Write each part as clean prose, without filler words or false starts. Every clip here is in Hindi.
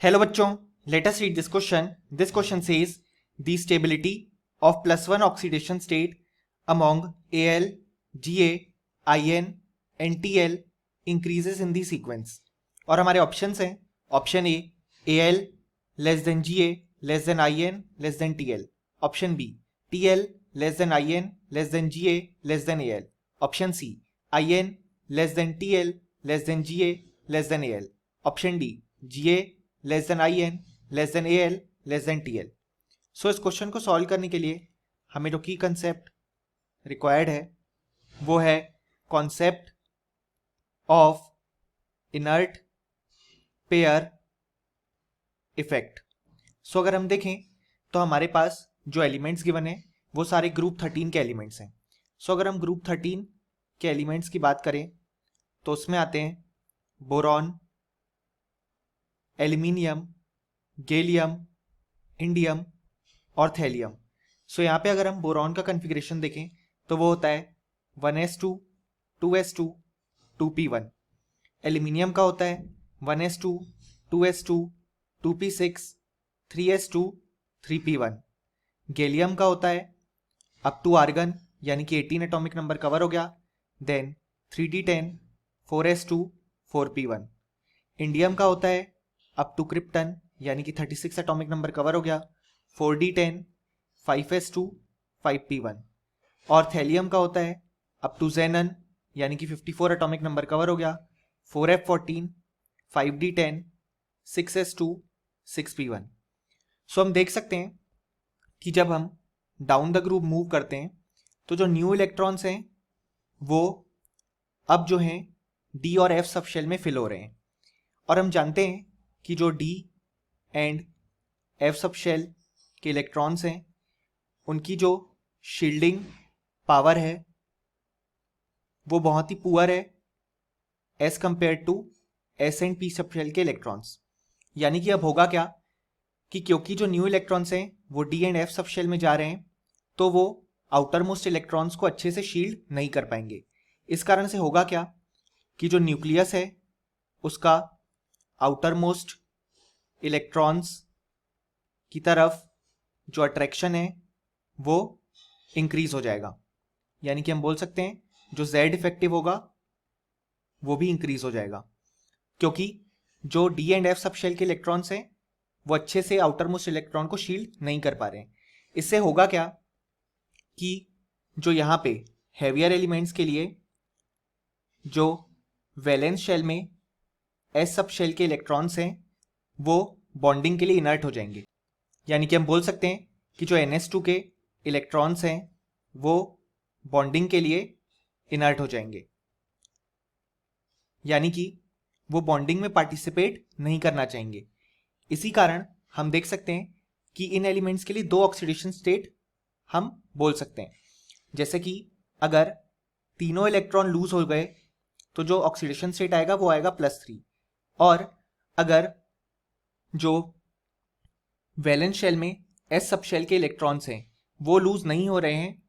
Hello बच्चों, let us read this question. This question says the stability of +1 oxidation state among Al, Ga, In and Tl increases in the sequence. और हमारे ऑप्शंस हैं option a Al less than Ga less than In less than Tl, option b Tl less than In less than Ga less than Al, option c In less than Tl less than Ga less than Al, option d Ga less than In less than Al less than Tl. So इस क्वेश्चन को सॉल्व करने के लिए हमें जो की कंसेप्ट रिक्वायर्ड है वो है concept of inert pair effect. So अगर हम देखें तो हमारे पास जो एलिमेंट्स गिवन है वो सारे ग्रुप 13 के एलिमेंट्स हैं. सो अगर हम ग्रुप 13 के एलिमेंट्स की बात करें तो उसमें आते हैं बोरॉन, एल्यूमिनियम, गैलियम, इंडियम और थैलियम. सो यहाँ पे अगर हम बोरॉन का कॉन्फ़िगरेशन देखें तो वो होता है 1s2 2s2 2p1. एल्यूमिनियम का होता है 1s2 2s2 2p6 3s2 3p1. Gallium का होता है अप टू आर्गन यानी कि 18 एटॉमिक नंबर कवर हो गया, then 3d10 4s2 4p1. Indium का होता है अप टू क्रिप्टन यानी कि 36 एटॉमिक नंबर कवर हो गया, 4d10 5s2 5p1. और थैलियम का होता है अप टू जेनन यानी कि 54 एटॉमिक नंबर कवर हो गया, 4f14 5d10 6s2 6p1. सो हम देख सकते हैं कि जब हम डाउन द ग्रुप मूव करते हैं तो जो न्यू इलेक्ट्रॉन्स हैं वो अब जो हैं डी और एफ सब शेल में फिल हो रहे हैं. और हम जानते हैं कि जो d and f sub shell के इलेक्ट्रॉन्स हैं उनकी जो शील्डिंग पावर है वो बहुत ही पुअर है as compare to s and p sub shell के इलेक्ट्रॉन्स. यानी कि अब होगा क्या कि क्योंकि जो न्यू इलेक्ट्रॉन्स हैं वो d and f sub shell में जा रहे हैं तो वो आउटर मोस्ट इलेक्ट्रॉन्स को अच्छे से शील्ड नहीं कर पाएंगे. इस कारण से होगा क्या कि जो न्यूक्लियस है उसका आउटर मोस्ट इलेक्ट्रॉन्स की तरफ जो अट्रैक्शन है वो इंक्रीज हो जाएगा. यानी कि हम बोल सकते हैं जो Z इफेक्टिव होगा वो भी इंक्रीज हो जाएगा क्योंकि जो d and f sub shell के इलेक्ट्रॉन्स हैं वो अच्छे से आउटर मोस्ट इलेक्ट्रॉन को शील्ड नहीं कर पा रहे हैं. इससे होगा क्या कि जो यहाँ पे हैवियर एलिमेंट्स के लिए जो वैलेंस शेल में एस सब शेल के इलेक्ट्रॉन्स हैं वो बॉन्डिंग के लिए इनर्ट हो जाएंगे. यानी कि हम बोल सकते हैं कि जो NS2 के इलेक्ट्रॉन्स हैं वो बॉन्डिंग के लिए इनर्ट हो जाएंगे, यानी कि वो बॉन्डिंग में पार्टिसिपेट नहीं करना चाहेंगे. इसी कारण हम देख सकते हैं कि इन एलिमेंट्स के लिए दो ऑक्सीडेशन स्टेट हम बोल सकते हैं. जैसे कि अगर तीनों इलेक्ट्रॉन लूज हो गए तो जो ऑक्सीडेशन स्टेट आएगा वो आएगा +3. और अगर जो वैलेंस शेल में एस सब शेल के इलेक्ट्रॉन्स हैं वो लूज नहीं हो रहे हैं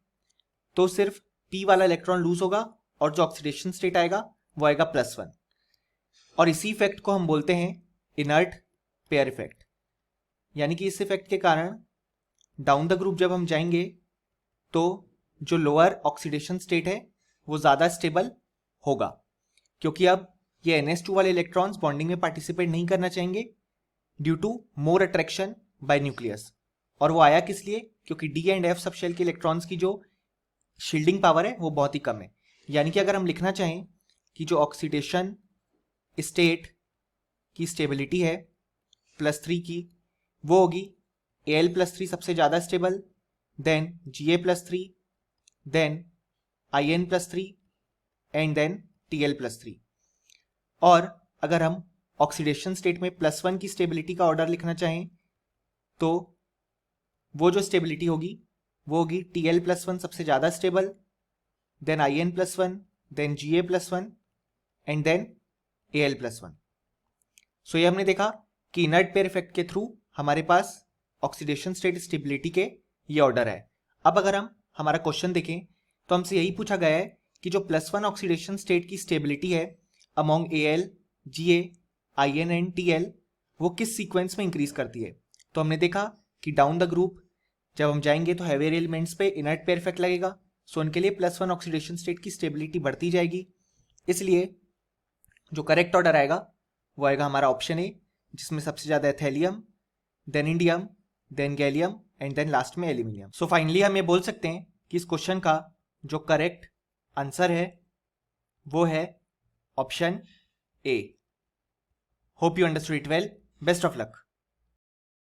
तो सिर्फ पी वाला इलेक्ट्रॉन लूज होगा और जो ऑक्सीडेशन स्टेट आएगा वो आएगा +1. और इसी इफेक्ट को हम बोलते हैं इनर्ट पेयर इफेक्ट. यानी कि इस इफेक्ट के कारण डाउन द ग्रुप जब हम जाएंगे तो जो लोअर ऑक्सीडेशन स्टेट है वो ज़्यादा स्टेबल होगा क्योंकि अब ये NS2 वाले इलेक्ट्रॉन्स बॉन्डिंग में पार्टिसिपेट नहीं करना चाहेंगे due to more attraction by nucleus. और वो आया किस लिए? क्योंकि d and f sub shell के इलेक्ट्रॉन्स की जो शील्डिंग पावर है वो बहुत ही कम है. यानी कि अगर हम लिखना चाहें कि जो ऑक्सीडेशन स्टेट की स्टेबिलिटी है +3 की वो होगी Al+3 सबसे ज़्यादा stable, then Ga+3, then In+3 and then Tl+3. और अगर हम ऑक्सीडेशन स्टेट में +1 की स्टेबिलिटी का ऑर्डर लिखना चाहें तो वो जो स्टेबिलिटी होगी वो होगी Tl+1 सबसे ज़्यादा stable, then In+1, then Ga+1 and then Al+1. So ये हमने देखा कि इनर्ट पेयर इफेक्ट के थ्रू हमारे पास ऑक्सीडेशन स्टेट स्टेबिलिटी के ये ऑर्डर है. अब अगर हम हमारा क्वेश्चन देखें तो हमसे यही पूछा गया है कि जो +1 ऑक्सीडेशन स्टेट की स्टेबिलिटी है among Al, Ga, In and Tl वो किस सीक्वेंस में इंक्रीज करती है। तो हमने देखा कि डाउन द ग्रुप जब हम जाएंगे तो हैवियर एलिमेंट्स पे इनर्ट पेयर इफेक्ट लगेगा, सो उनके लिए +1 ऑक्सीडेशन स्टेट की स्टेबिलिटी बढ़ती जाएगी। इसलिए जो करेक्ट ऑर्डर आएगा वो आएगा हमारा ऑप्शन ए, जिसमें सबसे ज़्यादा thallium, then indium, then gallium and then last में एल्यूमिनियम। सो फाइनली हम ये बोल सकते हैं कि इस क्वेश्चन का जो करेक्ट आंसर है वो है option A. Hope you understood it well. Best of luck.